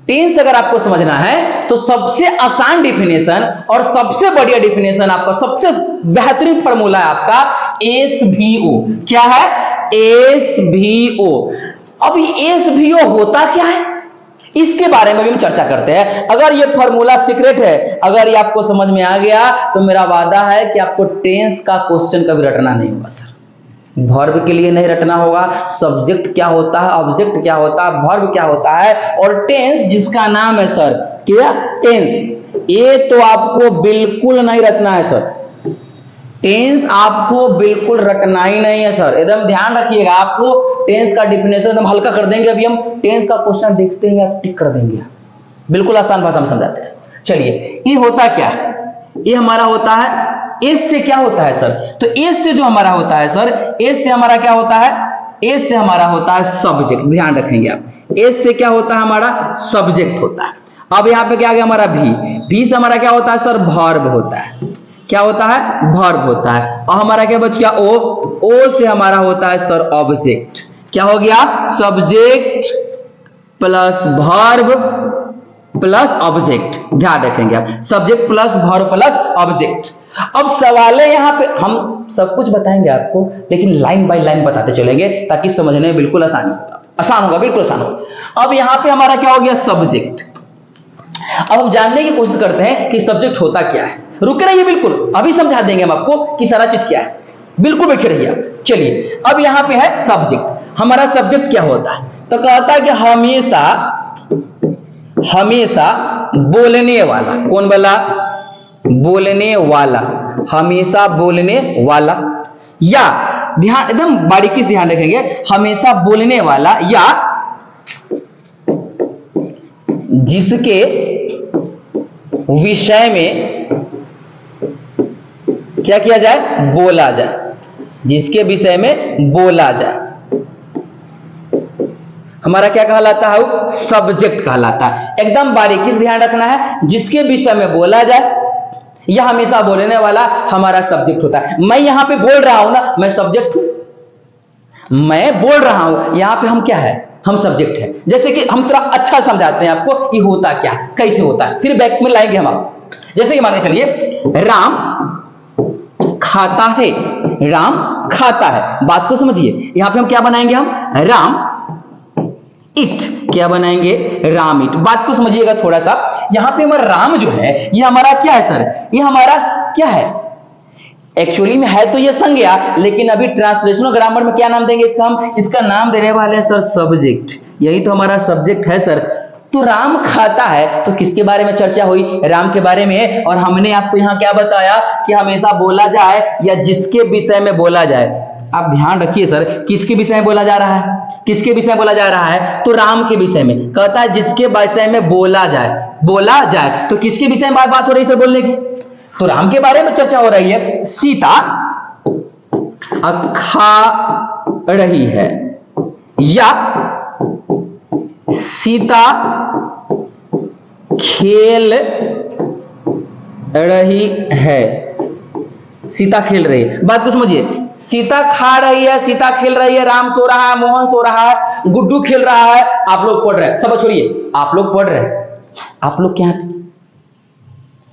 Tense अगर आपको समझना है तो सबसे आसान डिफिनेशन और सबसे बढ़िया डिफिनेशन आपका, सबसे बेहतरीन फॉर्मूला है आपका एसवीओ। क्या है? एसवीओ। अब एसवीओ होता क्या है, इसके बारे में भी हम चर्चा करते हैं। अगर ये फॉर्मूला सीक्रेट है, अगर ये आपको समझ में आ गया तो मेरा वादा है कि आपको टेंस का क्वेश्चन कभी रटना नहीं होगा सर। वर्ब के लिए नहीं रटना होगा, सब्जेक्ट क्या होता है, ऑब्जेक्ट क्या होता है, वर्ब क्या होता है, और टेंस जिसका नाम है सर क्या, टेंस, ये तो आपको बिल्कुल नहीं रटना है सर। टेंस आपको बिल्कुल रटना ही नहीं है सर, एकदम ध्यान रखिएगा। आपको टेंस का डिफिनेशन एकदम हल्का कर देंगे। अभी हम टेंस का क्वेश्चन देखते हैं, आप टिक कर देंगे, बिल्कुल आसान भाषा में समझाते हैं। चलिए, ये होता क्या है, ये हमारा होता है एस से क्या होता है सर, तो एस से जो हमारा होता है सर, एस से हमारा क्या होता है, एस से हमारा होता है सब्जेक्ट। ध्यान रखेंगे आप, एस से क्या होता है हमारा, सब्जेक्ट होता है। अब यहाँ पे क्या आ गया हमारा भी से हमारा क्या होता है सर, वर्ब होता है। क्या होता है, वर्ब होता है। और हमारा क्या बच गया, ओ से हमारा होता है सर ऑब्जेक्ट। क्या हो गया, subject plus verb plus object. ध्यान रखेंगे आप, subject plus verb plus object. अब सवाल है यहाँ पे, हम सब कुछ बताएंगे आपको, लेकिन लाइन बाय लाइन बताते चलेंगे ताकि समझने में बिल्कुल आसान होगा, बिल्कुल आसान होगा। अब यहाँ पे हमारा क्या हो गया, सब्जेक्ट। अब हम जानने की कोशिश करते हैं कि सब्जेक्ट होता क्या है। रुके रहिए, बिल्कुल अभी समझा देंगे हम आपको कि सारा चीज क्या है, बिल्कुल बैठे रहिए आप। चलिए, अब यहाँ पे है सब्जेक्ट। हमारा सब्जेक्ट क्या होता है, तो कहता है कि हमेशा बोलने वाला। कौन वाला, बोलने वाला, हमेशा बोलने वाला, या ध्यान एकदम बारीकी से ध्यान रखेंगे, हमेशा बोलने वाला या जिसके विषय में क्या किया जाए, बोला जाए, जिसके विषय में बोला जाए, हमारा क्या कहलाता है, वो सब्जेक्ट कहलाता है। एकदम बारीकी से ध्यान रखना है, जिसके विषय में बोला जाए या हमेशा बोलने वाला हमारा सब्जेक्ट होता है। मैं यहां पे बोल रहा हूं ना, मैं सब्जेक्ट हूं, मैं बोल रहा हूं, यहां पे हम क्या है, हम सब्जेक्ट है। जैसे कि हम थोड़ा अच्छा समझाते हैं आपको, ये होता क्या, कैसे होता है, फिर बैक में लाएंगे हम आप। जैसे कि मान के चलिए, राम खाता है, राम खाता है, बात को समझिए। यहां पे हम क्या बनाएंगे, हम राम इट, क्या बनाएंगे, राम इट। बात को समझिएगा थोड़ा सा। यहां पे हमारा राम जो है, ये हमारा क्या है सर, ये हमारा क्या है, एक्चुअली में है तो ये संज्ञा, लेकिन अभी ट्रांसलेशन और ग्रामर में क्या नाम देंगे इसका, हम इसका नाम देने वाले हैं सर सब्जेक्ट। यही तो हमारा सब्जेक्ट है सर। तो राम खाता है, तो किसके बारे में चर्चा हुई, राम के बारे में। और हमने आपको यहाँ क्या बताया कि हमेशा बोला जाए या जिसके विषय में बोला जाए। आप ध्यान रखिए सर, किसके विषय में बोला जा रहा है, किसके विषय में बोला जा रहा है, तो राम के विषय में। कहता है जिसके विषय में बोला जाए, तो किसके विषय में बात हो रही है सर, बोलने की, तो राम के बारे में चर्चा हो रही है। सीता खा रही है या सीता खेल रही है, सीता खेल रही है। बात को समझिए, सीता खा रही है, सीता खेल रही है, राम सो रहा है, मोहन सो रहा है, गुड्डू खेल रहा है, आप लोग पढ़ रहे हैं। सब छोड़िए, आप लोग पढ़ रहे हैं, आप लोग क्या,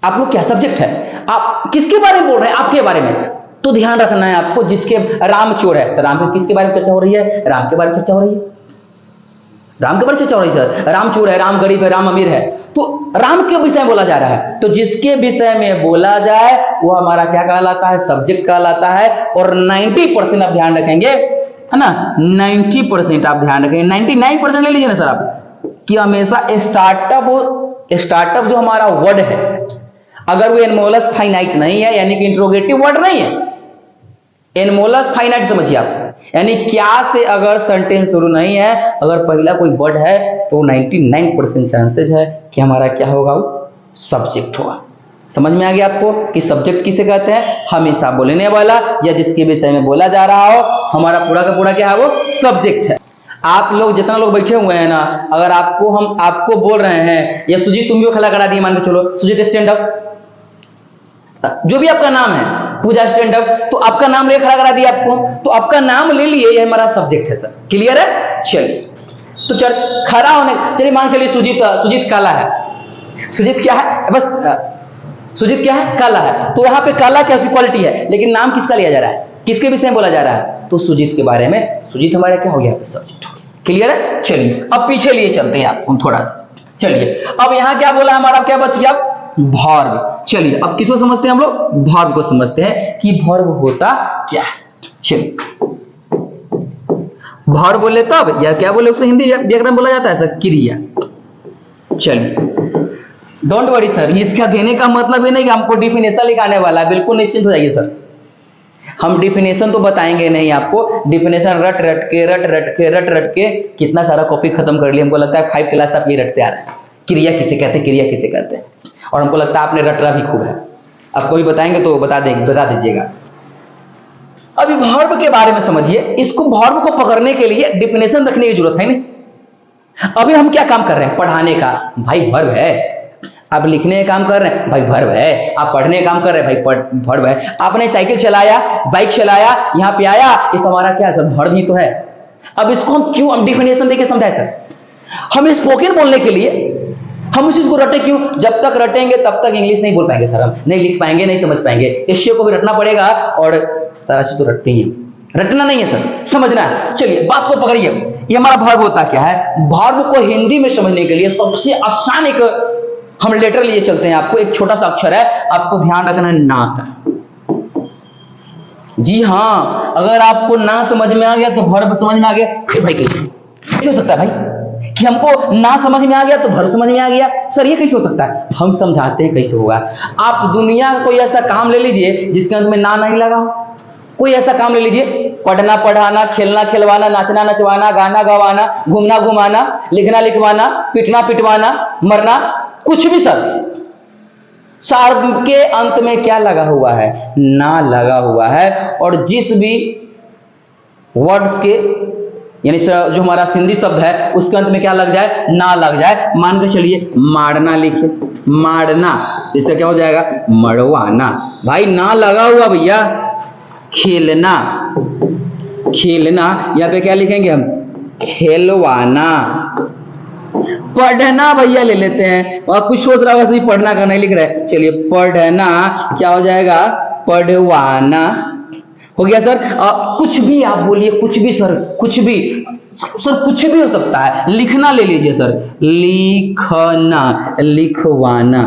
आप लोग क्या सब्जेक्ट है, आप किसके बारे में बोल रहे हैं, आपके बारे में। तो ध्यान रखना है आपको, जिसके राम चोर है, तो राम के किसके बारे में चर्चा हो रही है, राम के बारे में चर्चा हो रही है, राम के बारे में चर्चा हो रही है सर। राम चोर है, राम गरीब है, राम अमीर है, तो राम के विषय में बोला जा रहा है। तो जिसके विषय में बोला जाए वो हमारा क्या कहलाता है, सब्जेक्ट कहलाता है। और 90% आप ध्यान रखेंगे, है ना, 90% आप ध्यान रखेंगे, 99% ले लीजिए ना सर आप, कि हमेशा स्टार्टअप जो हमारा वर्ड है, अगर वो एनमोलस फाइनाइट नहीं है, यानी कि इंट्रोगेटिव वर्ड नहीं है, एनमोलस फाइनाइट समझिए आप, यानी क्या से अगर सेंटेंस शुरू नहीं है, अगर पहला कोई वर्ड है, तो 99% चांसेस है कि हमारा क्या होगा, वो सब्जेक्ट होगा। समझ में आ गया आपको कि सब्जेक्ट किसे कहते हैं, हमेशा बोलने वाला या जिसके विषय में बोला जा रहा हो, हमारा पूरा का पूरा क्या है, वो सब्जेक्ट है। आप लोग जितना लोग बैठे हुए हैं ना, अगर हम आपको बोल रहे हैं, या सुजीत तुम भी खड़ा करा दिए, मान के चलो सुजीत स्टैंड अप, जो भी आपका नाम है, पूजा स्टैंड अप, तो आपका नाम ले खड़ा करा दिया आपको, तो आपका नाम ले लिए, ये हमारा सब्जेक्ट है सर। क्लियर है, चलिए तो खरा होने, चलिए मान चलिए सुजीत काला है, सुजीत क्या है, बस सुजीत क्या है, काला है, तो यहाँ पे काला क्या उसकी क्वालिटी है, लेकिन नाम किसका लिया जा रहा है, किसके विषय में बोला जा रहा है, तो सुजीत के बारे में। सुजीत हमारा क्या हो गया, सब्जेक्ट हो गया। क्लियर है। चलिए अब पीछे लिए चलते हैं आपको थोड़ा सा। चलिए अब यहाँ क्या बोला हमारा, क्या बच गया, वर्ब। चलिए अब किसको समझते हैं हम लोग, वर्ब को समझते हैं कि वर्ब होता क्या है। चलिए वर्ब बोले तब, या क्या बोले उसको हिंदी व्याकरण बोला जाता है सर, क्रिया। चलिए डोंट वरी सर, इसका देने का मतलब ये नहीं कि हमको डिफिनेशन लिखाने वाला है, बिल्कुल निश्चिंत हो जाइए सर। हम डिफिनेशन तो बताएंगे नहीं आपको, डिफिनेशन रट रट के कितना सारा कॉपी खत्म कर लिया। हमको लगता है 5 क्लास आप ये रटते आ रहे हैं, क्रिया किसे कहते हैं, क्रिया किसे कहते हैं, और हमको लगता है आपने रटना भी खूब है। आपको भी बताएंगे तो बता दीजिएगा। अभी वर्ब के बारे में समझिए, इसको वर्ब को पकड़ने के लिए डिफिनेशन रखने की जरूरत है नहीं। अभी हम क्या काम कर रहे हैं, पढ़ाने का, भाई वर्ब है। आप लिखने का काम कर रहे हैं, भाई वर्ब है। आप पढ़ने का काम कर रहे हैं, भाई वर्ब है। आपने साइकिल चलाया, बाइक चलाया, यहाँ पे आया, इस हमारा क्या सर, वर्ब ही तो है। अब इसको हम क्यों डिफिनेशन देके समझाए सर, हम स्पोकन बोलने के लिए हम उस चीज को रटे क्यों, जब तक रटेंगे तब तक इंग्लिश नहीं बोल पाएंगे सर, हम नहीं लिख पाएंगे, नहीं समझ पाएंगे। इस को भी रटना पड़ेगा, और सारा चीज तो रटते ही है, रटना नहीं है सर, समझना है। चलिए बात को पकड़िए, ये हमारा वर्ब होता क्या है। वर्ब को हिंदी में समझने के लिए सबसे आसान एक हम लेटर लिए चलते हैं। आपको एक छोटा सा अक्षर है, आपको ध्यान रखना है, ना का। जी हाँ, अगर आपको ना समझ में आ गया तो वर्ब समझ में आ गया। भाई कैसे हो सकता है भाई कि हमको ना समझ में आ गया तो वर्ब समझ में आ गया, सर ये कैसे हो सकता है। हम समझाते हैं कैसे होगा। आप दुनिया का कोई ऐसा काम ले लीजिए जिसके अंत में ना नहीं लगा हो। कोई ऐसा काम ले लीजिए, पढ़ना पढ़ाना, खेलना खिलवाना, नाचना नचवाना, गाना गवाना, घूमना घुमाना, लिखना लिखवाना, पिटना पिटवाना, मरना, कुछ भी सर, सार के अंत में क्या लगा हुआ है, ना लगा हुआ है। और जिस भी वर्ड्स के यानी जो हमारा सिंधी शब्द है उसके अंत में क्या लग जाए, ना लग जाए। मान के चलिए मारना लिखे, मारना, इससे क्या हो जाएगा, मड़वाना। भाई ना लगा हुआ भैया। खेलना, खेलना, यहाँ पे क्या लिखेंगे हम, खेलवाना। पढ़ना भैया ले लेते हैं, और कुछ सोच रहा होगा पढ़ना का नहीं लिख रहे, चलिए पढ़ना क्या हो जाएगा, पढ़वाना हो गया सर। कुछ भी आप बोलिए, कुछ भी सर, कुछ भी सर, कुछ भी हो सकता है। लिखना ले लीजिए सर, लिखना, लिखवाना।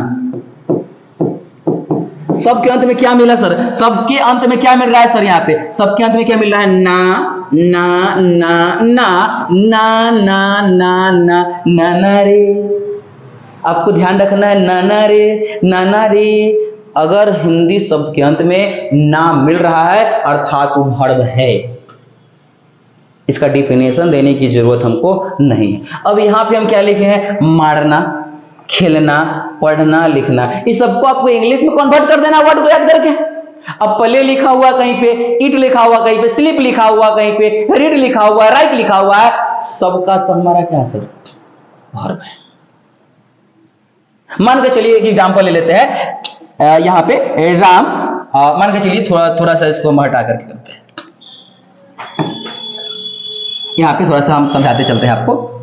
सबके अंत में क्या मिला सर, सबके अंत में क्या मिल रहा है सर, यहाँ पे सबके अंत में क्या मिल रहा है, ना ना ना ना ना ना ना ना ना ना रे। आपको ध्यान रखना है, नाना रे, नाना रे। अगर हिंदी शब्द के अंत में ना मिल रहा है अर्थात वो वर्ब है, इसका डिफिनेशन देने की जरूरत हमको नहीं है। अब यहाँ पे हम क्या लिखे हैं, मारना, खेलना, पढ़ना, लिखना। इस सबको आपको इंग्लिश में कन्वर्ट कर देना वर्ड को याद करके। अब प्ले लिखा हुआ कहीं पे, इट लिखा हुआ कहीं पे, स्लीप लिखा हुआ कहीं पे, रीड लिखा हुआ है, राइट लिखा हुआ है, सबका सब हमारा क्या सर, वर्ब है। मान के चलिए एक एग्जांपल ले लेते हैं, यहाँ पे राम, मान के चलिए थोड़ा सा इसको हम हटा करके करते हैं। यहाँ पे थोड़ा सा हम समझाते चलते हैं आपको।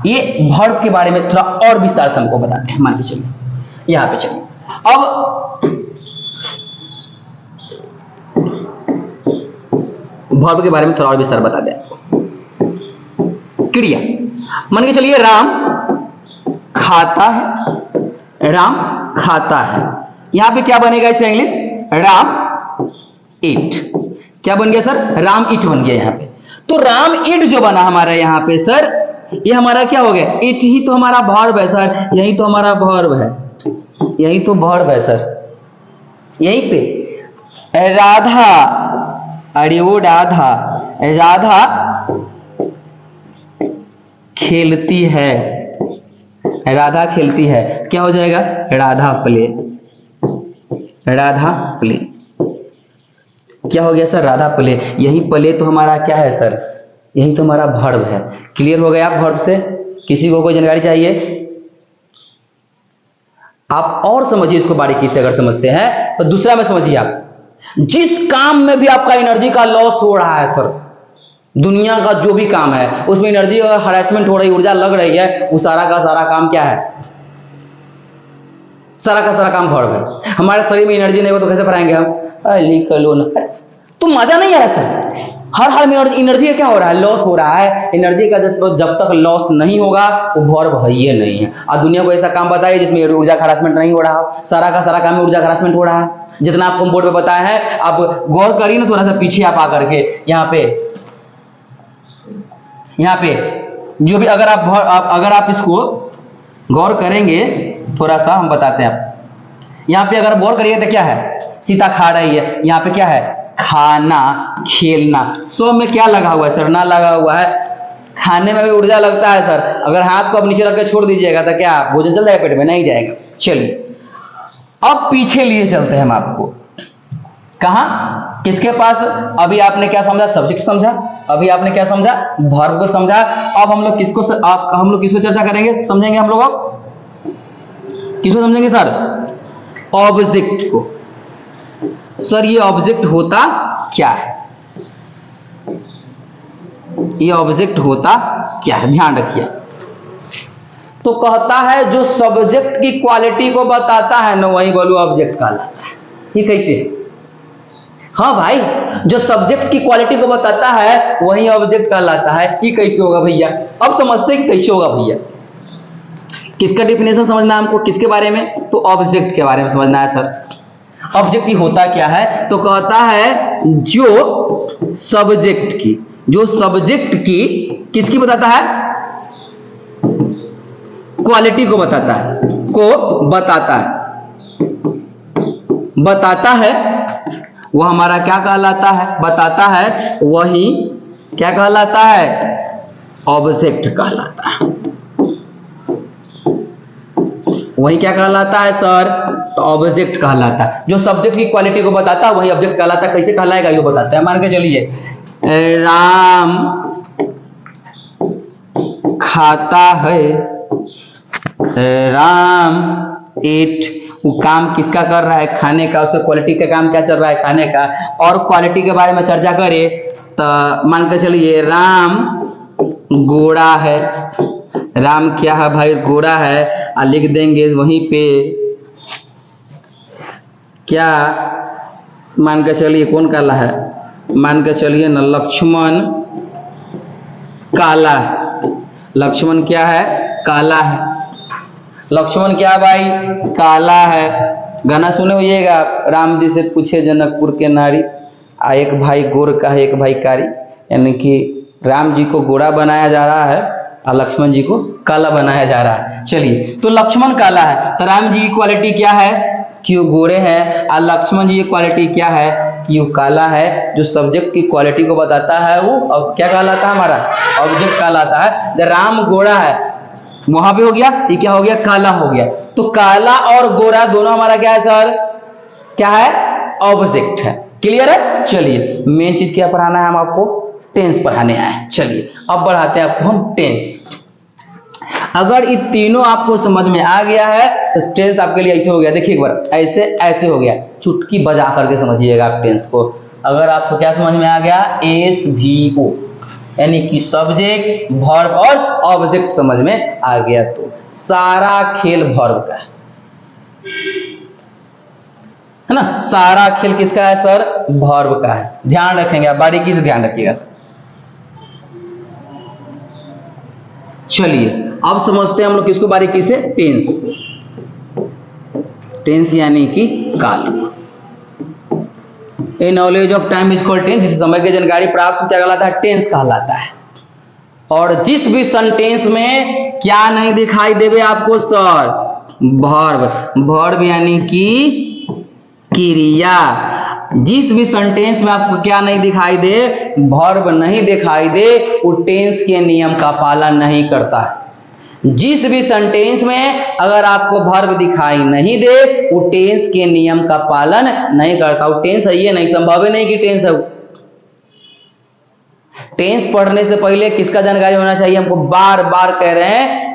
ये वर्ब के बारे में थोड़ा और विस्तार से हमको बताते हैं। मान के चलिए यहाँ पे चलिए, अब वर्ब के बारे में थोड़ा और विस्तार बता दें आपको। क्रिया, मान के चलिए राम खाता है, राम खाता है। यहां पे क्या बनेगा इसका इंग्लिश, राम ईट। क्या बन गया सर, राम ईट बन गया यहाँ पे। तो राम ईट जो बना हमारा यहाँ पे सर, ये हमारा क्या हो गया, ईट ही तो हमारा वर्ब है सर, यही तो हमारा वर्ब है, यही तो वर्ब है सर। यहीं पे राधा, अरे वो राधा, राधा खेलती है, राधा खेलती है, क्या हो जाएगा, राधा प्ले, राधा प्ले। क्या हो गया सर, राधा प्ले। यही प्ले तो हमारा क्या है सर, यही तो हमारा वर्ब है। क्लियर हो गया आप वर्ब से, किसी को कोई जानकारी चाहिए, आप और समझिए इसको बारीकी से। अगर समझते हैं तो दूसरा में समझिए, आप जिस काम में भी आपका एनर्जी का लॉस हो रहा है सर, दुनिया का जो भी काम है उसमें एनर्जी और हरासमेंट हो रही, ऊर्जा लग रही है, वो सारा का सारा काम क्या है? सारा का सारा काम वर्ब है। हमारे शरीर में एनर्जी नहीं हो तो कैसे पढ़ाएंगे हम? लिख लो ना, तो मजा नहीं आ रहा सर। हर हाल में एनर्जी का क्या हो रहा है? लॉस हो रहा है। एनर्जी का जब तक लॉस नहीं होगा वो वर्ब है ही नहीं है। और दुनिया को ऐसा काम बताइए जिसमें ऊर्जा का हरासमेंट नहीं हो रहा हो। सारा का सारा काम में ऊर्जा का हरासमेंट हो रहा है। जितना आपको बोर्ड पे बताया है, आप गौर करिए ना, थोड़ा सा पीछे आप आकर के यहाँ पे जो भी अगर आप इसको गौर करेंगे, थोड़ा सा हम बताते हैं आप। यहाँ पे अगर गौर करिए तो क्या है? सीता खा रही है। यहाँ पे क्या है? खाना, खेलना। सब में क्या लगा हुआ है सर? ना लगा हुआ है। खाने में भी ऊर्जा लगता है सर। अगर हाथ को आप नीचे रख के छोड़ दीजिएगा तो क्या भोजन चल जाएगा पेट में? नहीं जाएगा। चलिए अब पीछे लिए चलते हैं हम आपको। कहा? किसके पास? अभी आपने क्या समझा? सब्जेक्ट समझा। अभी आपने क्या समझा? वर्ब को समझा। अब हम लोग किसको चर्चा करेंगे? समझेंगे हम लोग अब किसको समझेंगे सर? ऑब्जेक्ट को। सर ये ऑब्जेक्ट होता क्या है? ये ऑब्जेक्ट होता क्या है? ध्यान रखिए। तो कहता है जो सब्जेक्ट की क्वालिटी को बताता है ना, वही बोलो ऑब्जेक्ट कहलाता है। ये कैसे? हाँ भाई, जो सब्जेक्ट की क्वालिटी को बताता है वही ऑब्जेक्ट कहलाता है। ये कैसे होगा भैया? अब समझते हैं कि कैसे होगा भैया। किसका डेफिनेशन समझना है हमको? किसके बारे में? तो ऑब्जेक्ट के बारे में समझना है सर। ऑब्जेक्ट ही होता क्या है? तो कहता है जो सब्जेक्ट की किसकी बताता है? क्वालिटी को बताता है। वो हमारा क्या कहलाता है? बताता है, वही क्या कहलाता है? ऑब्जेक्ट कहलाता है। वही क्या कहलाता है सर? तो ऑब्जेक्ट कहलाता है। जो सब्जेक्ट की क्वालिटी को बताता है वही ऑब्जेक्ट कहलाता है। कैसे कहलाएगा ये बताते हैं। मान के चलिए राम खाता है, राम एट। वो काम किसका कर रहा है? खाने का। उसका क्वालिटी का काम क्या चल रहा है? खाने का। और क्वालिटी के बारे में चर्चा करें तो मान के चलिए राम गोरा है। राम क्या है भाई? गोरा है। और लिख देंगे वहीं पे क्या, मान के चलिए कौन काला है? मान के चलिए ना लक्ष्मण काला है। लक्ष्मण क्या है? काला है। लक्ष्मण क्या भाई? काला है। गाना सुने होइएगा, राम जी से पूछे जनकपुर के नारी, एक भाई गोर का है एक भाई कारी। यानी कि राम जी को गोरा बनाया जा रहा है और लक्ष्मण जी को काला बनाया जा रहा है। चलिए, तो लक्ष्मण काला है तो राम जी की क्वालिटी क्या है? कि वो गोरे हैं। और लक्ष्मण जी की क्वालिटी क्या है? कि वो काला है। जो सब्जेक्ट की क्वालिटी को बताता है वो अब क्या कहलाता है? हमारा ऑब्जेक्ट कहलाता है। राम गोरा है, वहां पे हो गया, ये क्या हो गया? काला हो गया। तो काला और गोरा दोनों हमारा क्या है सर? क्या है? ऑब्जेक्ट है। क्लियर है? चलिए, मेन चीज क्या पढ़ाना है? हम आपको टेंस पढ़ाने आए हैं। चलिए अब बढ़ाते हैं आपको हम टेंस। अगर ये तीनों आपको समझ में आ गया है तो टेंस आपके लिए ऐसे हो गया। देखिए एक बार, ऐसे हो गया। चुटकी बजा करके समझिएगा आप टेंस को। अगर आपको क्या समझ में आ गया? SVO यानी कि सब्जेक्ट, वर्ब और ऑब्जेक्ट समझ में आ गया तो सारा खेल वर्ब का है ना। सारा खेल किसका है सर? वर्ब का है। ध्यान रखेंगे आप, बारीकी से ध्यान रखिएगा सर। चलिए अब समझते हैं हम लोग किसको बारीकी से? टेंस। टेंस यानी कि काल। A knowledge of time is called tense. इस समय की जानकारी प्राप्त क्या कहलाता है? टेंस कहलाता है। और जिस भी सेंटेंस में क्या नहीं दिखाई देवे आपको सर? वर्ब। वर्ब यानी कि क्रिया। जिस भी सेंटेंस में आपको क्या नहीं दिखाई दे? वर्ब नहीं दिखाई दे, वो टेंस के नियम का पालन नहीं करता है। जिस भी सेंटेंस में अगर आपको वर्ब दिखाई नहीं दे, वो टेंस के नियम का पालन नहीं करता। वो टेंस है ये नहीं, संभव ही नहीं कि टेंस है। टेंस पढ़ने से पहले किसका जानकारी होना चाहिए? हमको बार बार कह रहे हैं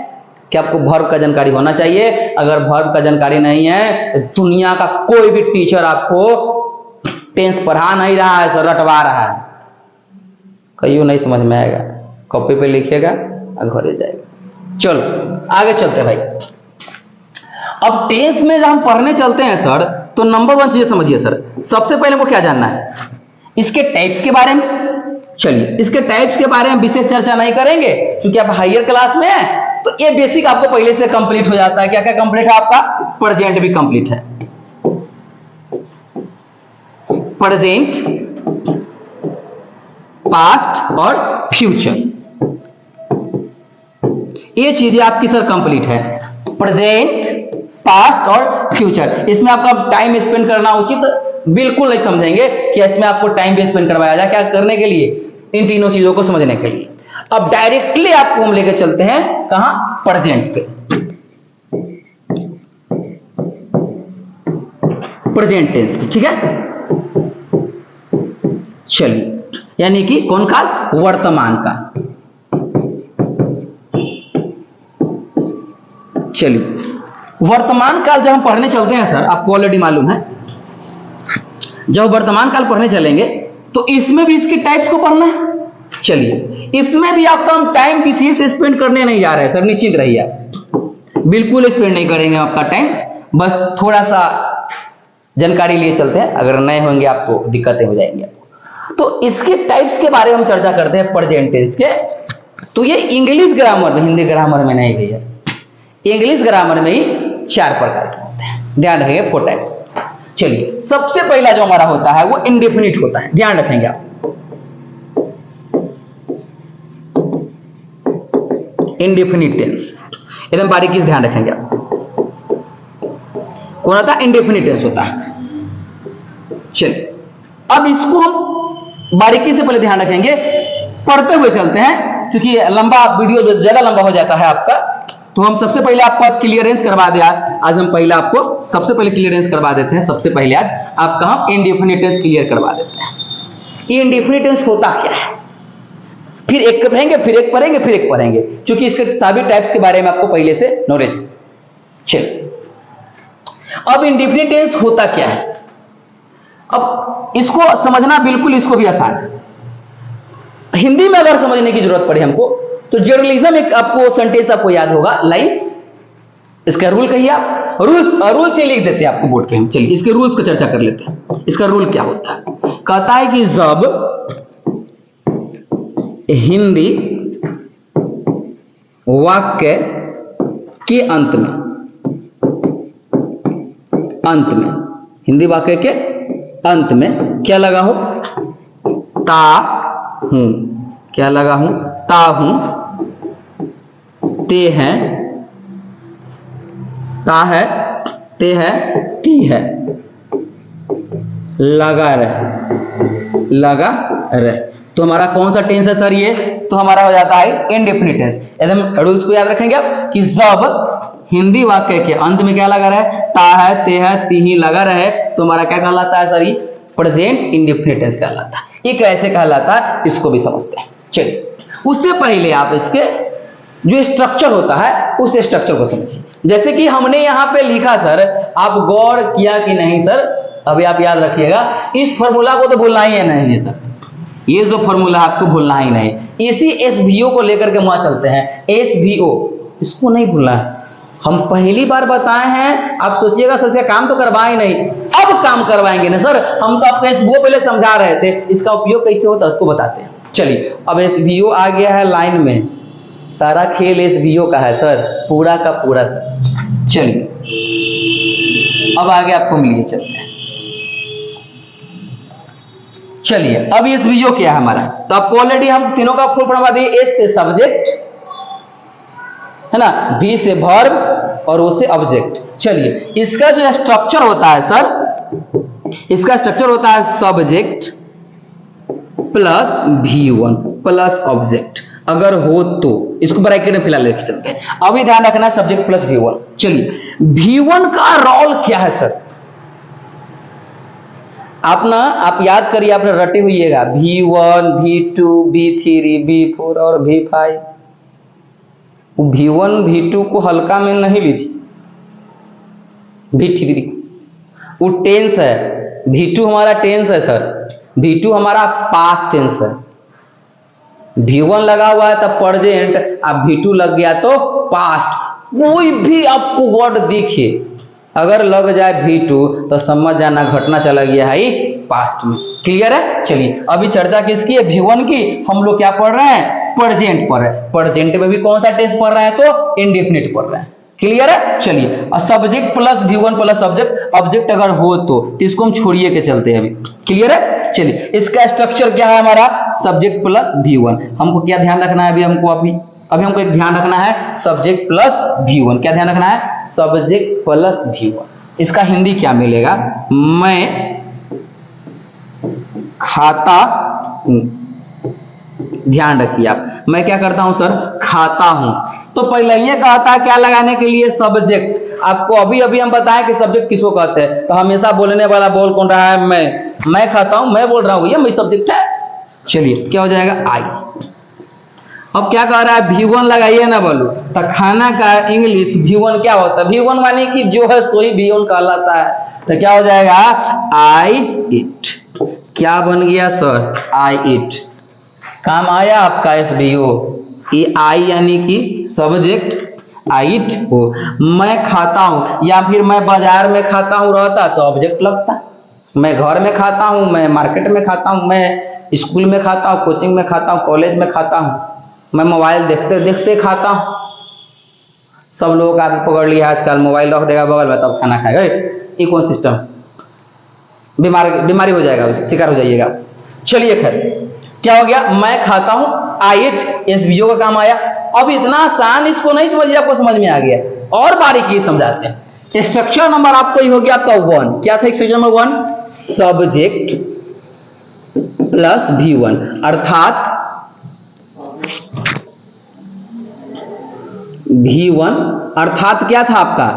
कि आपको वर्ब का जानकारी होना चाहिए। अगर वर्ब का जानकारी नहीं है तो दुनिया का कोई भी टीचर आपको टेंस पढ़ा नहीं रहा है सर, रटवा रहा है। कहियो नहीं समझ में आएगा, कॉपी पे लिखिएगा और घरे जाएगा। चलो आगे चलते हैं भाई। अब टेंस में जब हम पढ़ने चलते हैं सर, तो नंबर 1 चीज समझिए सर, सबसे पहले हमको क्या जानना है, इसके टाइप्स के बारे में। चलिए इसके टाइप्स के बारे में विशेष चर्चा नहीं करेंगे क्योंकि आप हायर क्लास में हैं, तो ये बेसिक आपको पहले से कंप्लीट हो जाता है। क्या क्या कंप्लीट है आपका, प्रेजेंट भी कंप्लीट है, प्रेजेंट, पास्ट और फ्यूचर, ये चीजें आपकी सर कंप्लीट है, प्रेजेंट, पास्ट और फ्यूचर। इसमें आपका टाइम स्पेंड करना उचित बिल्कुल नहीं समझेंगे कि इसमें आपको टाइम भी स्पेंड करवाया जाए, क्या करने के लिए, इन तीनों चीजों को समझने के लिए। अब डायरेक्टली आपको हम लेकर चलते हैं कहां, प्रेजेंट पे, प्रेजेंट टेंस पे, ठीक है। चलिए यानी कि कौन काल, वर्तमान का। चलिए वर्तमान काल जब हम पढ़ने चलते हैं सर, आपको ऑलरेडी मालूम है, जब वर्तमान काल पढ़ने चलेंगे तो इसमें भी इसके टाइप्स को पढ़ना है। चलिए इसमें भी आपका हम टाइम विशेष स्पेंड करने नहीं जा रहे हैं सर, निश्चिंत रहिए, बिल्कुल स्पेंड नहीं करेंगे आपका टाइम, बस थोड़ा सा जानकारी लिए चलते हैं, अगर नए होंगे आपको दिक्कतें हो जाएंगी। तो इसके टाइप्स के बारे में हम चर्चा करते हैं प्रेजेंट टेंस के। तो ये इंग्लिश ग्रामर में, हिंदी ग्रामर में नहीं भैया, इंग्लिश ग्रामर में ही 4 प्रकार के होते हैं, ध्यान रखेंगे 4 टाइप्स। चलिए सबसे पहला जो हमारा होता है वो इंडेफिनिट होता है, ध्यान रखेंगे आप, इंडेफिनिट टेंस, एकदम बारीकी से ध्यान रखेंगे आप। कौन होता है, इंडेफिनिट टेंस होता है। चलिए अब इसको हम बारीकी से पहले ध्यान रखेंगे, पढ़ते हुए चलते हैं क्योंकि लंबा वीडियो ज्यादा लंबा हो जाता है आपका, तो हम सबसे पहले आपको क्लियरेंस करवा दिया। आज हम पहले आपको सबसे पहले क्लियरेंस करवा देते हैं, सबसे पहले आज आपका हम इंडेफिनिट टेंस क्लियर करवा देते हैं। ये इंडेफिनिट टेंस होता क्या है, फिर एक पढ़ेंगे, फिर एक पढ़ेंगे, फिर एक पढ़ेंगे, क्योंकि इसके सभी टाइप्स के बारे में आपको पहले से नॉलेज है। चलिए अब इंडेफिनिट टेंस होता क्या है, अब इसको समझना बिल्कुल इसको भी आसान है। हिंदी में अगर समझने की जरूरत पड़े हमको, तो जर्नलिज्म एक आपको सेंटेंस आपको याद होगा, लाइंस, इसका रूल कहिए आप, रूल से लिख देते हैं आपको बोर्ड के हम। चलिए इसके रूल्स को चर्चा कर लेते हैं। इसका रूल क्या होता है, कहता है कि जब हिंदी वाक्य के अंत में हिंदी वाक्य के अंत में क्या लगा हो, ता हूं, क्या लगा हूं, ता हूं, ते हैं, ता है, ते है, ती है, लगा रहे, तो हमारा कौन सा टेंस है सर ये, तो हमारा हो जाता है इंडेफिनिट टेंस। एकदम रूल्स को याद रखेंगे आप कि जब हिंदी वाक्य के अंत में क्या लगा रहे, ता है, ते है, ती ही लगा रहे, तो हमारा क्या कहलाता है सर, ये प्रेजेंट इंडेफिनिट टेंस कहलाता है। ये कैसे कहलाता है इसको भी समझते हैं। चलिए उससे पहले आप इसके जो स्ट्रक्चर होता है उस स्ट्रक्चर को समझिए। जैसे कि हमने यहाँ पे लिखा सर, आप गौर किया कि नहीं सर, अभी आप याद रखिएगा, इस फॉर्मूला को तो भूलना ही है नहीं है सर, ये जो फॉर्मूला आपको भूलना ही नहीं। इसी एसवीओ को लेकर के वहां चलते हैं, एसवीओ, इसको नहीं भूलना है। हम पहली बार बताए हैं, आप सोचिएगा सर इसका काम तो करवाए नहीं, अब काम करवाएंगे ना सर, हम तो आपको एसवीओ पहले समझा रहे थे, इसका उपयोग कैसे होता है उसको बताते हैं। चलिए अब एसवीओ आ गया है लाइन में, सारा खेल एसवीओ का है सर, पूरा का पूरा सर। चलिए अब आगे आपको मिलिए, चलते हैं। चलिए अब एसवीओ क्या है हमारा, तो आपको ऑलरेडी हम तीनों का फुल फॉर्म बता दिए। एस से सब्जेक्ट है ना, बी से वर्ब और ओ से ऑब्जेक्ट। चलिए इसका जो स्ट्रक्चर होता है सर, इसका स्ट्रक्चर होता है subject plus V1 plus object, अगर हो तो इसको ब्रैकेट में फिलहाल लेके चलते हैं। अभी ध्यान रखना सब्जेक्ट प्लस V1। चलिए V1 का रोल क्या है सर, आप याद करिए, आपने रटे हुईएगा V1, V2, V3, V4 और V5। V1 V2 को हल्का में नहीं लीजिए, V3 वो टेंस है, V2 हमारा टेंस है सर, V2 हमारा पास्ट टेंस है, V1 लगा हुआ है तब प्रेजेंट, अब V2 लग गया तो पास्ट। कोई भी आपको वर्ड दिखे अगर लग जाए V2 तो समझ जाना घटना चला गया है पास्ट में। क्लियर है? चलिए अभी चर्चा किसकी है? V1 की। हम लोग क्या पढ़ रहे हैं? प्रेजेंट पढ़ रहे हैं। प्रेजेंट में भी कौन सा टेंस पढ़ रहे हैं? तो इंडेफिनिट पढ़ रहे हैं। क्लियर है? चलिए subject plus V1 plus subject, object अगर हो तो इसको हम छोड़िए के चलते हैं अभी। क्लियर है? चलिए इसका स्ट्रक्चर क्या है हमारा? Subject plus V1। हमको क्या ध्यान रखना है अभी हमको एक ध्यान रखना है सब्जेक्ट प्लस V1। क्या ध्यान रखना है? Subject plus V1। इसका हिंदी क्या मिलेगा? मैं खाता हूं। ध्यान रखिए आप, मैं क्या करता हूं सर? खाता हूं। तो पहले ये कहता है क्या लगाने के लिए? सब्जेक्ट। आपको अभी हम बताएं कि सब्जेक्ट किसको कहते हैं, तो हमेशा बोलने वाला बोल कौन रहा है? मैं खाता हूं, मैं बोल रहा हूं, ये मैं सब्जेक्ट है। चलिए क्या हो जाएगा? आई। अब क्या कह रहा है? V1 लगाइए ना बोलो, तो खाना का इंग्लिश V1 क्या होता है? V1 माने कि जो है सोई V1 कहलाता है। तो क्या हो जाएगा? आई इट। क्या बन गया सर? I it. काम आया आपका SVO। ये आई यानी कि सब्जेक्ट, आई इट हो। मैं खाता हूं या फिर मैं बाजार में खाता हूं रहता तो ऑब्जेक्ट लगता। मैं घर में खाता हूं, मैं मार्केट में खाता हूं, मैं स्कूल में खाता हूं, कोचिंग में खाता हूं, कॉलेज में खाता हूं, मैं मोबाइल देखते देखते खाता हूं। सब लोगों का पकड़ लिया आजकल, मोबाइल रख देगा बगल में तब खाना खाएगा। ये कौन सिस्टम? बीमारी हो जाएगा, शिकार हो जाइएगा। चलिए खैर क्या हो गया? मैं खाता हूं, आई इट, SVO का काम आया। अब इतना आसान इसको नहीं समझिए, आपको समझ में आ गया। और बारीकी समझाते हैं। स्ट्रक्चर नंबर आपको ही हो गया आपका 1। क्या था structure number 1? Subject plus V1, अर्थात V1 अर्थात क्या था आपका?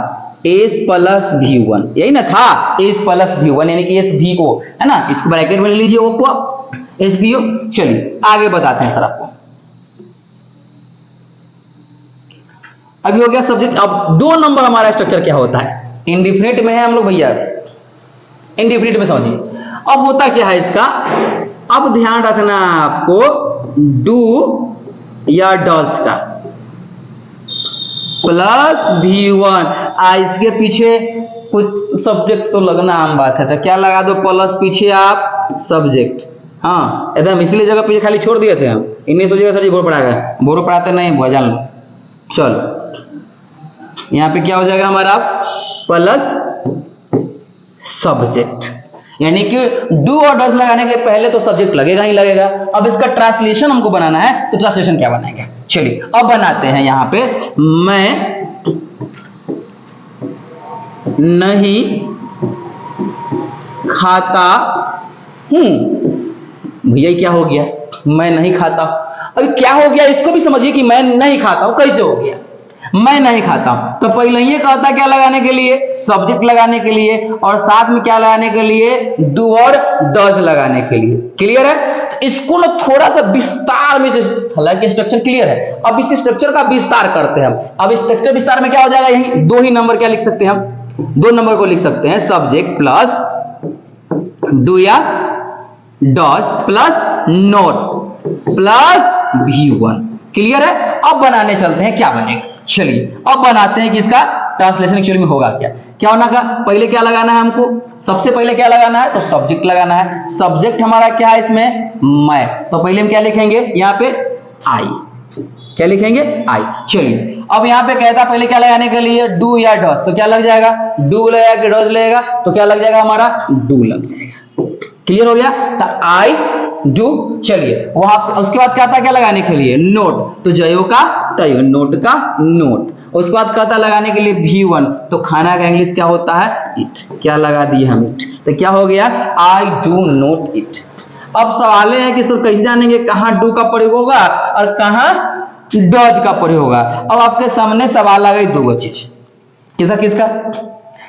S प्लस V1, यही ना था? S प्लस V1 यानी कि SVO है ना, इसको ब्रैकेट में ले लीजिए वो को SVO। चलिए आगे बताते हैं सर आपको। अभी हो गया सब्जेक्ट। अब 2 नंबर हमारा स्ट्रक्चर क्या होता है? इंडिफिनिट में है हम लोग भैया, इंडिफिनिट में समझिए। अब होता क्या है इसका? अब ध्यान रखना आपको डू या डज का प्लस V1। इसके पीछे कुछ सब्जेक्ट तो लगना आम बात है, तो क्या लगा दो? प्लस पीछे आप सब्जेक्ट। हाँ एकदम, इसलिए जगह पे खाली छोड़ दिए थे हम। इन्हीं सोचिएगा सर जी बोर पढ़ा गया, बोर पढ़ाते नहीं भजन लो। चलो यहाँ पे क्या हो जाएगा हमारा? प्लस सब्जेक्ट, यानी कि डू और डज लगाने के पहले तो सब्जेक्ट लगेगा ही लगेगा। अब इसका ट्रांसलेशन हमको बनाना है, तो ट्रांसलेशन क्या बनाएंगे? चलिए अब बनाते हैं। यहाँ पे मैं नहीं खाता हूं। भैया क्या हो गया? मैं नहीं खाता। अभी क्या हो गया इसको भी समझिए कि मैं नहीं खाता हूं कैसे हो गया? मैं नहीं खाता हूं तो पहले ये कहता क्या लगाने के लिए? सब्जेक्ट लगाने के लिए, और साथ में क्या लगाने के लिए? डू और डज लगाने के लिए। क्लियर है? तो इसको ना थोड़ा सा विस्तार में, हालांकि स्ट्रक्चर क्लियर है, अब इस स्ट्रक्चर का विस्तार करते हैं हम। अब स्ट्रक्चर विस्तार में क्या हो जाएगा? यही 2 ही नंबर क्या लिख सकते हैं हम? 2 नंबर को लिख सकते हैं सब्जेक्ट प्लस डू या does plus note plus V1। Clear है? अब बनाने चलते हैं, क्या बनेगा? चलिए अब बनाते हैं कि इसका ट्रांसलेशन एक्चुअली में होगा क्या। क्या होना का? पहले क्या लगाना है हमको? सबसे पहले क्या लगाना है? तो सब्जेक्ट लगाना है। सब्जेक्ट हमारा क्या है इसमें? मैं। तो पहले हम क्या लिखेंगे यहाँ पे? आई। क्या लिखेंगे? आई। चलिए अब यहाँ पे कहता पहले क्या लगाने के लिए? डू या डज। तो क्या लग जाएगा? डू लगेगा कि डज लगेगा? तो क्या लग जाएगा हमारा? डू लग जाएगा। क्लियर हो गया? तो आई डू। चलिए वहां उसके बाद क्या था क्या लगाने के लिए? नोट। तो जयो का तयो, नोट का नोट। उसके बाद कहता लगाने के लिए V1। तो खाना का इंग्लिश क्या होता है? इट। क्या लगा दिए हम? इट। तो क्या हो गया? I do not it. अब सवाल है कि सर कैसे जानेंगे कहाँ डू का प्रयोग होगा और कहाँ डज का प्रयोग होगा? अब आपके सामने सवाल आ गई 2 चीज। किसका?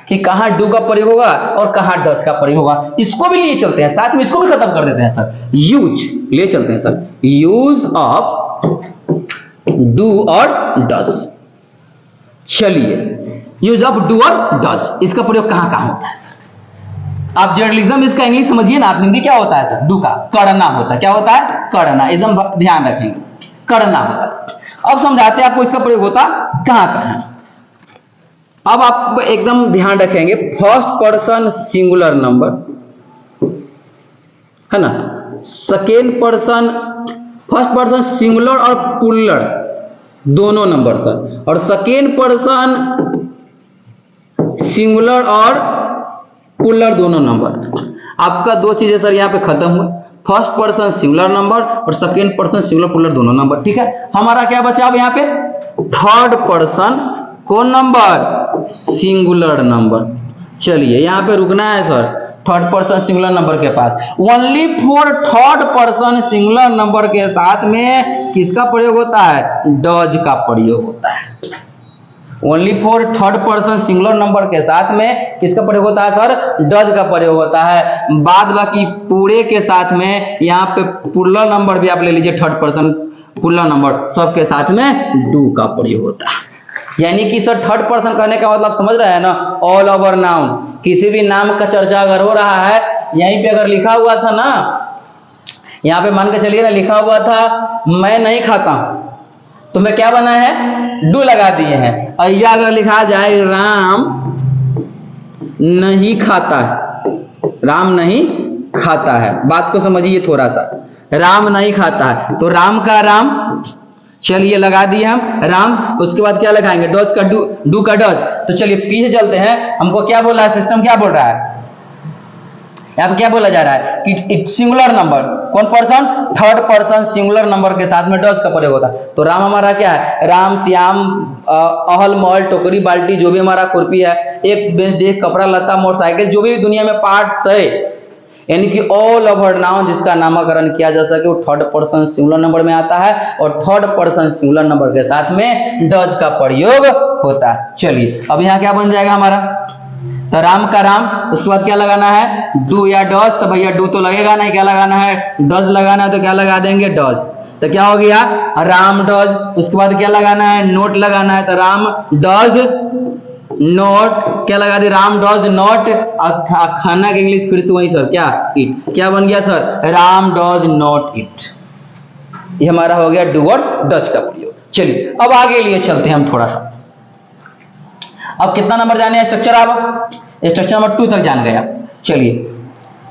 कि कहाँ डू का प्रयोग होगा और कहाँ डज का प्रयोग होगा। इसको भी लिए चलते हैं, साथ में इसको भी खत्म कर देते हैं सर। यूज ले चलते हैं सर, यूज ऑफ डू और डज। चलिए यूज ऑफ डू और डज, इसका प्रयोग कहाँ कहाँ होता है सर? आप जर्नलिज्म इसका इंग्लिश समझिए ना, आप हिंदी क्या होता है सर, डू का करना होता है, क्या होता है, करना, एकदम ध्यान रखेंगे, करना होता है। अब समझाते हैं आपको इसका प्रयोग होता कहां कहां। अब आप एकदम ध्यान रखेंगे, फर्स्ट पर्सन सिंगुलर नंबर है ना, second person, first person singular और प्लूरल दोनों नंबर सर, और सेकेंड पर्सन सिंगुलर और प्लूरल दोनों नंबर। आपका दो चीजें सर यहाँ पे खत्म हुई, फर्स्ट पर्सन सिंगुलर नंबर और सेकेंड पर्सन सिंगुलर प्लूरल दोनों नंबर। ठीक है, हमारा क्या बचा अब यहाँ पे, थर्ड पर्सन कौन नंबर, सिंगुलर नंबर। चलिए यहाँ पे रुकना है sir, third person singular number के पास, only for third person singular number के साथ में किसका प्रयोग होता है, डज का प्रयोग होता है। Only for third person singular number के साथ में किसका प्रयोग होता है सर, डज का प्रयोग होता है। बाद बाकी पूरे के साथ में यहाँ पे प्लूरल नंबर भी आप ले लीजिए, थर्ड पर्सन प्लूरल नंबर सबके साथ में डू का प्रयोग होता है। यानी कि सर थर्ड पर्सन कहने का मतलब समझ रहे हैं ना, ऑल ओवर नाउन, किसी भी नाम का चर्चा अगर हो रहा है, यहीं पे अगर लिखा हुआ था ना, यहाँ पे मान के चलिए ना, लिखा हुआ था मैं नहीं खाता हूं, तो मैं क्या बना है, डू लगा दिए हैं। और यह अगर लिखा जाए राम नहीं खाता है, राम नहीं खाता है, बात को समझिए थोड़ा सा, राम नहीं खाता है, तो राम का राम, चलिए लगा दिए हम राम, उसके बाद क्या लगाएंगे, डज का डू, डू का डज। तो चलिए पीछे चलते हैं, हमको क्या बोला है सिस्टम, क्या बोल रहा है यहाँ पे, क्या बोला जा रहा है कि सिंगुलर नंबर, कौन person, third person singular number के साथ में डज का प्रयोग होता है। तो राम हमारा क्या है, राम, श्याम, अहल महल, टोकरी बाल्टी, जो भी हमारा खुरपी है, एक बेंच डेस्क, कपड़ा लता, मोटरसाइकिल, जो भी दुनिया में पार्ट्स है, यानी कि ऑल ओवर नाउन जिसका नामकरण किया जा सके, वो थर्ड पर्सन सिंगुलर नंबर में आता है, और थर्ड पर्सन सिंगुलर नंबर के साथ में डज का प्रयोग होता है। चलिए अब यहाँ क्या बन जाएगा हमारा, तो राम का राम, उसके बाद क्या लगाना है, डू या डज, तो भैया डू तो लगेगा नहीं, क्या लगाना है, डज लगाना है, तो क्या लगा देंगे, डज। तो क्या हो गया, राम डज। उसके बाद क्या लगाना है, नोट लगाना है, तो राम डज नोट, क्या लगा दी, राम डज नॉट। खाना के इंग्लिश फिर से वही सर, क्या, इट, क्या बन गया sir, Ram does not it. ये हमारा हो गया डू और डज का प्रयोग। चलिए अब आगे लिए चलते हैं हम थोड़ा सा। अब कितना नंबर जाने, स्ट्रक्चर, आप स्ट्रक्चर नंबर 2 तक जान गए आप। चलिए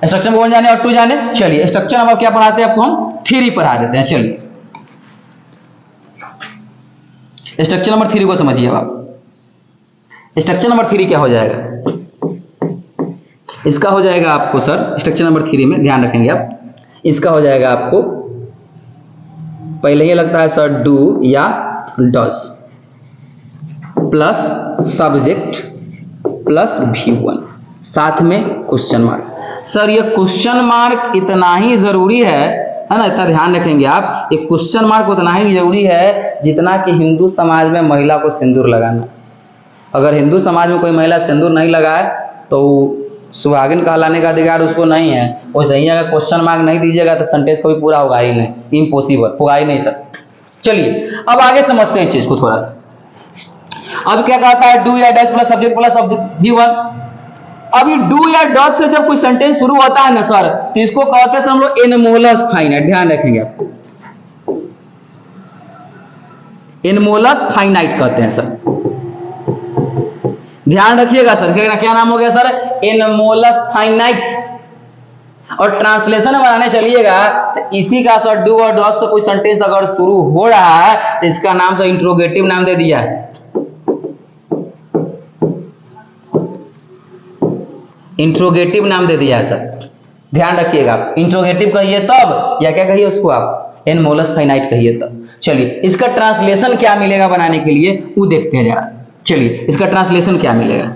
स्ट्रक्चर नंबर 1 जाने और 2 जाने, चलिए स्ट्रक्चर नंबर क्या पढ़ाते हैं आपको, हम 3 पढ़ा देते हैं। चलिए स्ट्रक्चर नंबर 3 को समझिए आप। स्ट्रक्चर नंबर 3 क्या हो जाएगा, इसका हो जाएगा आपको सर, स्ट्रक्चर नंबर 3 में ध्यान रखेंगे आप, इसका हो जाएगा आपको, पहले ही लगता है सर डू या does plus subject plus V1 साथ में क्वेश्चन मार्क। सर ये क्वेश्चन मार्क इतना ही जरूरी है ना, इतना ध्यान रखेंगे आप, ये क्वेश्चन मार्क उतना ही जरूरी है जितना कि हिंदू समाज में महिला को सिंदूर लगाना। अगर हिंदू समाज में कोई महिला सिंदूर नहीं लगाए तो सुहागिन कहलाने का अधिकार उसको नहीं है। वैसे ही अगर क्वेश्चन मार्क नहीं दीजिएगा तो सेंटेंस कभी पूरा होगा ही नहीं, इम्पॉसिबल, होगा ही नहीं सर। चलिए अब आगे समझते हैं इस चीज को थोड़ा सा। अब क्या कहता है, डू या डज प्लस सब्जेक्ट V1। अभी डू या डज से जब कोई सेंटेंस शुरू होता है ना सर, तो इसको कहते हैं सर हम लोग एनमोलस फाइनाइट, ध्यान रखेंगे आप, एनमोलस फाइनाइट कहते हैं सर, ध्यान रखिएगा सर। क्या नाम हो गया सर, एनमोलस फाइनाइट। और ट्रांसलेशन बनाने चलिएगा तो इसी का सर डू और डज से कोई सेंटेंस अगर शुरू हो रहा है तो इसका नाम सर इंट्रोगेटिव नाम दे दिया है, इंट्रोगेटिव नाम दे दिया है सर, ध्यान रखिएगा। इंट्रोगेटिव कहिए तब, या क्या कहिए उसको आप, एनमोलस फाइनाइट कहिए तब। चलिए इसका ट्रांसलेशन क्या मिलेगा बनाने के लिए वो देखते हैं जरा। चलिए इसका ट्रांसलेशन क्या मिलेगा,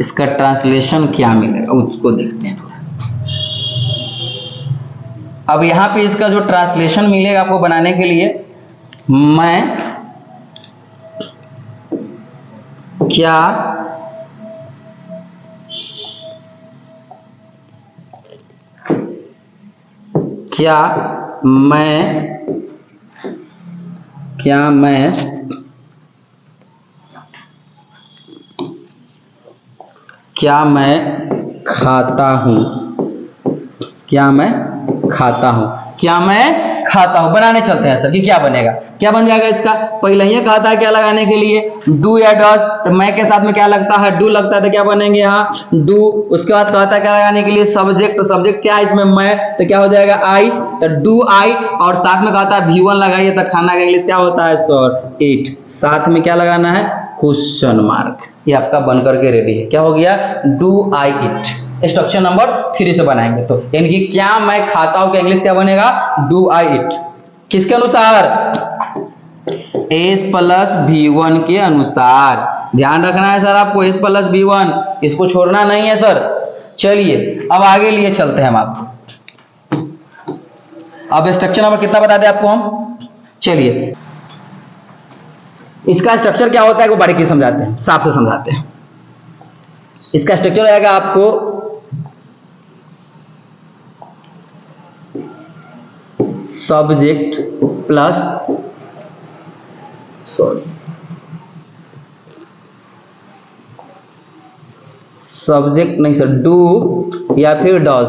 इसका ट्रांसलेशन क्या मिलेगा उसको देखते हैं थोड़ा। अब यहां पे इसका जो ट्रांसलेशन मिलेगा आपको बनाने के लिए, मैं क्या क्या मैं खाता हूं, क्या मैं खाता हूं, क्या मैं खाता हूं। बनाने चलते हैं सर कि क्या बनेगा, क्या बन जाएगा इसका। पहले ही कहा था क्या लगाने के लिए, डू या डस, तो मैं के साथ में क्या लगता है, डू लगता है, तो क्या बनेंगे यहाँ डू। उसके बाद कहता है क्या लगाने के लिए, सब्जेक्ट, तो सब्जेक्ट क्या है इसमें मैं, तो क्या हो जाएगा आई, तो डू आई। और साथ में कहता है V1 लगाइए, तो खाना का इंग्लिश क्या होता है सर, ईट। साथ में क्या लगाना है, क्वेश्चन मार्क। ये आपका बन करके रेडी है, क्या हो गया, do I it. Structure number 3 से बनाएंगे तो, यानी कि क्या मैं खाता हूं का इंग्लिश क्या बनेगा, डू आई इट। किसके अनुसार, S प्लस V1 के अनुसार। ध्यान रखना है सर आपको, S प्लस V1, इसको छोड़ना नहीं है सर। चलिए अब आगे लिए चलते हैं हम आपको। अब स्ट्रक्चर नंबर कितना बता दें आपको हम, चलिए इसका स्ट्रक्चर क्या होता है वो बारीकी समझाते हैं, साफ से समझाते हैं। इसका स्ट्रक्चर रहेगा आपको सब्जेक्ट प्लस सब्जेक्ट नहीं सर, डू या फिर does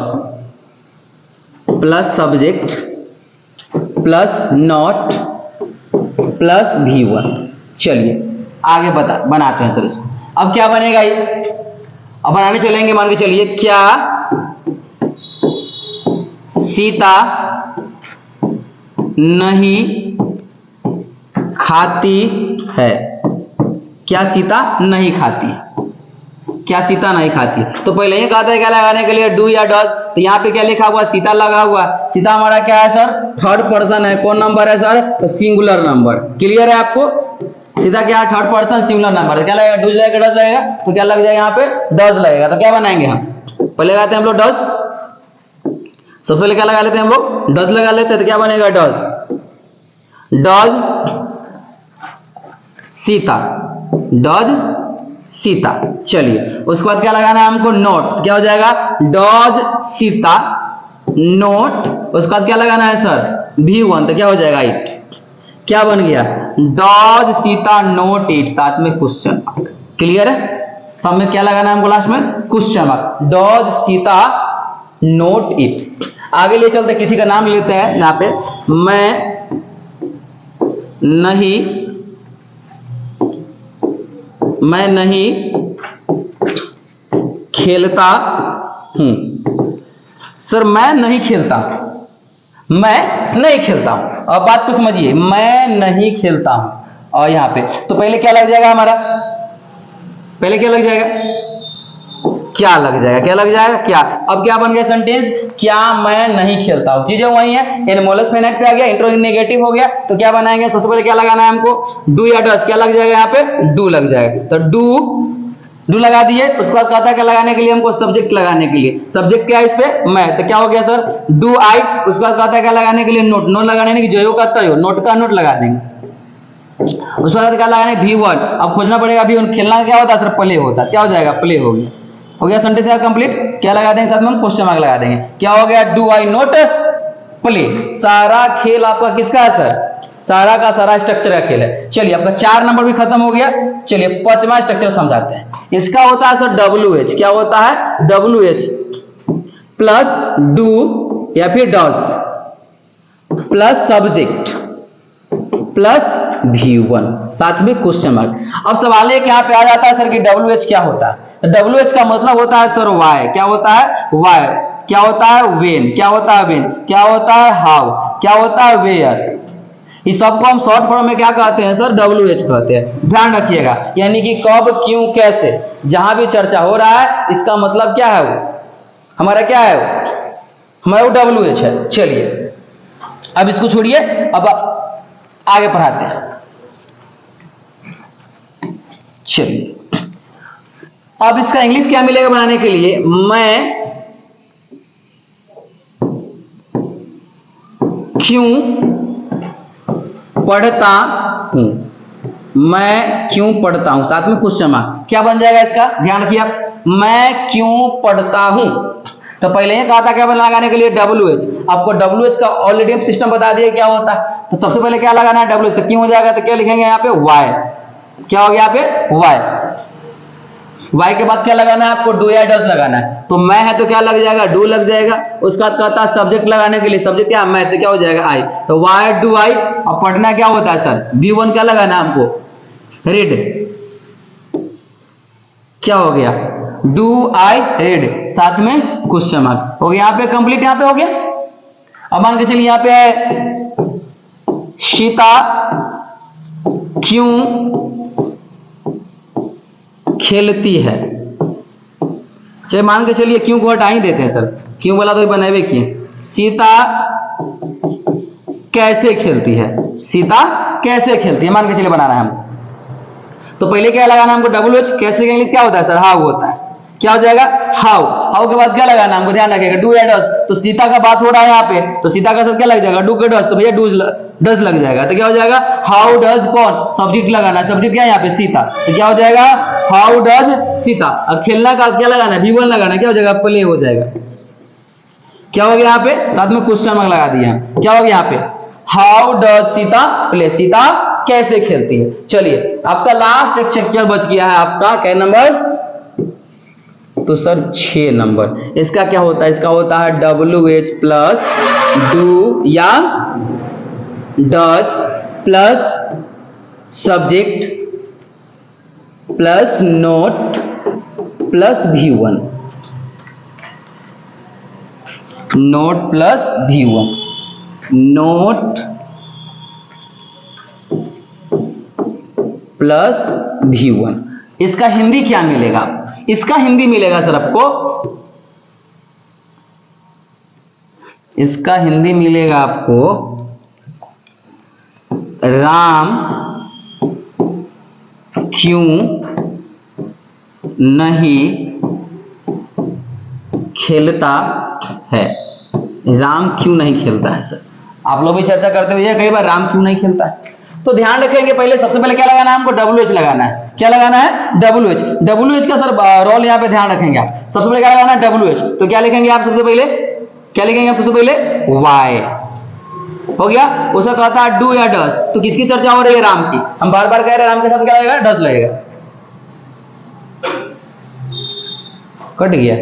plus subject plus not plus V1। चलिए आगे बनाते हैं सर इसको। अब क्या बनेगा ये, अब बनाने चलेंगे। मान के चलिए, क्या सीता नहीं खाती है, क्या सीता नहीं खाती, क्या सीता नहीं खाती। तो पहले ही कहा था क्या लगाने के लिए, डू या डज, तो यहाँ पे क्या लिखा हुआ, सीता लगा हुआ। सीता हमारा क्या है सर, थर्ड पर्सन है। कौन नंबर है सर, तो सिंगुलर नंबर। क्लियर है आपको, सीता क्या है, थर्ड पर्सन सिंगुलर नंबर है। क्या लगेगा, डू लगेगा, डज लगेगा, तो क्या लग जाएगा यहाँ पे, डज लगेगा। तो क्या बनाएंगे हम, पहले लगाते हैं हम लोग डज, सबसे पहले क्या लगा लेते हैं हम लोग, डज लगा लेते हैं। तो क्या बनेगा, does, does Sita, does Sita. चलिए उसके बाद क्या लगाना है हमको, नोट। क्या हो जाएगा, डज सीता नोट। उसके बाद क्या लगाना है सर, V1, तो क्या हो जाएगा, इट। क्या बन गया, डज सीता नोट इट, साथ में क्वेश्चन मार्क। क्लियर है, सब में क्या लगाना है हमको लास्ट में, question mark, does Sita note it. आगे ले चलते, किसी का नाम लेते हैं यहाँ पे, मैं नहीं खेलता हूं। सर मैं नहीं खेलता, मैं नहीं खेलता हूं। अब बात को समझिए, मैं नहीं खेलता हूं, और यहां पे तो पहले क्या लग जाएगा हमारा, पहले क्या लग जाएगा, क्या लग जाएगा, क्या लग जाएगा, क्या। अब क्या बन गया सेंटेंस, क्या मैं नहीं खेलता हूं। चीजें वही है, एनमोलस फेनाइट पे आ गया, इंट्रोनेगेटिव हो गया। तो क्या बनाएंगे, सबसे पहले क्या लगाना है हमको, डू या डज। क्या लग जाएगा यहाँ पे, डू लग जाएगा। तो डू लगा दिए। उसके बाद कहता है क्या लगाने के लिए हमको, सब्जेक्ट लगाने के लिए। सब्जेक्ट क्या है इस पे, मैं, तो क्या हो गया सर, डू आई। उसके बाद कहता है क्या लगाने के लिए, नोट। नोट लगाने की जो का तय हो, नोट का नोट लगा देंगे। उसके बाद क्या लगाना है, V1। अब खोजना पड़ेगा V1, खेलना क्या होता है सर, प्ले होता है। क्या हो जाएगा, प्ले हो गया, हो गया सेंटेंस कंप्लीट। क्या लगा देंगे साथ में, क्वेश्चन मार्क लगा देंगे। क्या हो गया, डू आई नोट प्ले। सारा खेल आपका किसका है सर, सारा का सारा स्ट्रक्चर का खेल है। चलिए आपका 4 नंबर भी खत्म हो गया। चलिए 5वां स्ट्रक्चर समझाते हैं। इसका होता है सर WH। क्या होता है, WH प्लस डू या फिर does plus subject plus V1, साथ में क्वेश्चन मार्क। अब सवाल है कि यहाँ पे आ जाता है सर कि WH क्या होता है। WH का मतलब होता है सर वाई। क्या होता है, वाई। क्या होता है, वेन। क्या होता है, वेन। क्या होता है, हाउ। क्या होता है, वेयर। इस सबको हम शॉर्ट फॉर्म में क्या कहते हैं सर, WH कहते हैं। ध्यान रखिएगा, यानी कि कब, क्यों, कैसे, जहां भी चर्चा हो रहा है, इसका मतलब क्या है, वो हमारा क्या है, हमारा वो WH है। चलिए अब इसको छोड़िए, अब आगे पढ़ाते हैं। चलिए अब इसका इंग्लिश क्या मिलेगा बनाने के लिए, मैं क्यों पढ़ता हूं, मैं क्यों पढ़ता हूं, साथ में क्वेश्चन मार्क। क्या बन जाएगा इसका, ध्यान रखिए आप, मैं क्यों पढ़ता हूं। तो पहले ही कहा था क्या लगाने के लिए, WH। आपको WH का ऑलरेडी सिस्टम बता दिया क्या होता है। तो सबसे पहले क्या लगाना है, WH। तो क्यों हो जाएगा, तो क्या लिखेंगे यहाँ पे, वाई। क्या हो गया यहाँ पे, वाई। वाई के बाद क्या लगाना है आपको, डू या डज लगाना है। तो मैं है तो क्या लग जाएगा, डू लग जाएगा। उसका बाद कहता है सब्जेक्ट लगाने के लिए, सब्जेक्ट क्या मैं, तो क्या हो जाएगा आई। तो वाई डू आई। अब पढ़ना क्या होता है सर, V1 क्या लगाना है हमको, रीड। क्या हो गया, डू आई रीड, साथ में क्वेश्चन मार्क हो गया। यहाँ पे कंप्लीट, यहाँ पे हो गया। अब मान के चलिए यहाँ पे है सीता क्यों खेलती है। चलिए मान के चलिए क्यों को हटा ही देते हैं सर, क्यों बोला तो बनाए किए। सीता कैसे खेलती है, सीता कैसे खेलती है, मान के चलिए बनाना है हमको। तो पहले क्या लगाना है हमको, WH। कैसे का इंग्लिश क्या होता है सर, हाउ होता है। क्या हो जाएगा, हाउ। हाउ के बाद क्या लगाना हमको, ध्यान रखिएगा, डू या डज। तो सीता का बात हो रहा है यहाँ पे, तो सीता का सर क्या लग जाएगा, डू का डज, तो भैया डज लग जाएगा। तो क्या हो जाएगा, हाउ डज कौन, सब्जेक्ट लगाना है। सब्जेक्ट क्या है यहाँ पे, सीता। तो क्या हो जाएगा, हाउ डज सीता। अब खेलना का क्या लगाना है, V1 लगाना है। क्या हो जाएगा, प्ले हो जाएगा। क्या हो गया यहाँ पे, साथ में क्वेश्चन मार्क लगा दिया। क्या हो गया यहाँ पे, how does Sita play, Sita कैसे खेलती है। चलिए आपका लास्ट एक चैप्टर बच गया है आपका, क्या नंबर, तो सर 6 नंबर। इसका क्या होता है, इसका होता है WH प्लस डू या does plus subject plus note plus V1, note plus V1, note plus V1। इसका हिंदी क्या मिलेगा, इसका हिंदी मिलेगा सर आपको, इसका हिंदी मिलेगा आपको, राम क्यों नहीं खेलता है, राम क्यों नहीं खेलता है। सर आप लोग भी चर्चा करते हुए कई बार, राम क्यों नहीं खेलता है। तो ध्यान रखेंगे, पहले सबसे पहले क्या लगाना है हमको, WH लगाना है। क्या लगाना है, WH। WH का सर रोल यहाँ पे ध्यान रखेंगे आप। सबसे पहले क्या लगाना है, WH। तो क्या लिखेंगे आप सबसे पहले, क्या लिखेंगे आप सबसे पहले, वाई। हो गया। उसका कहता है डू या डज, तो किसकी चर्चा हो रही है, राम की। हम बार बार कह रहे हैं राम के साथ क्या लगेगा, डज लगेगा। कट गया।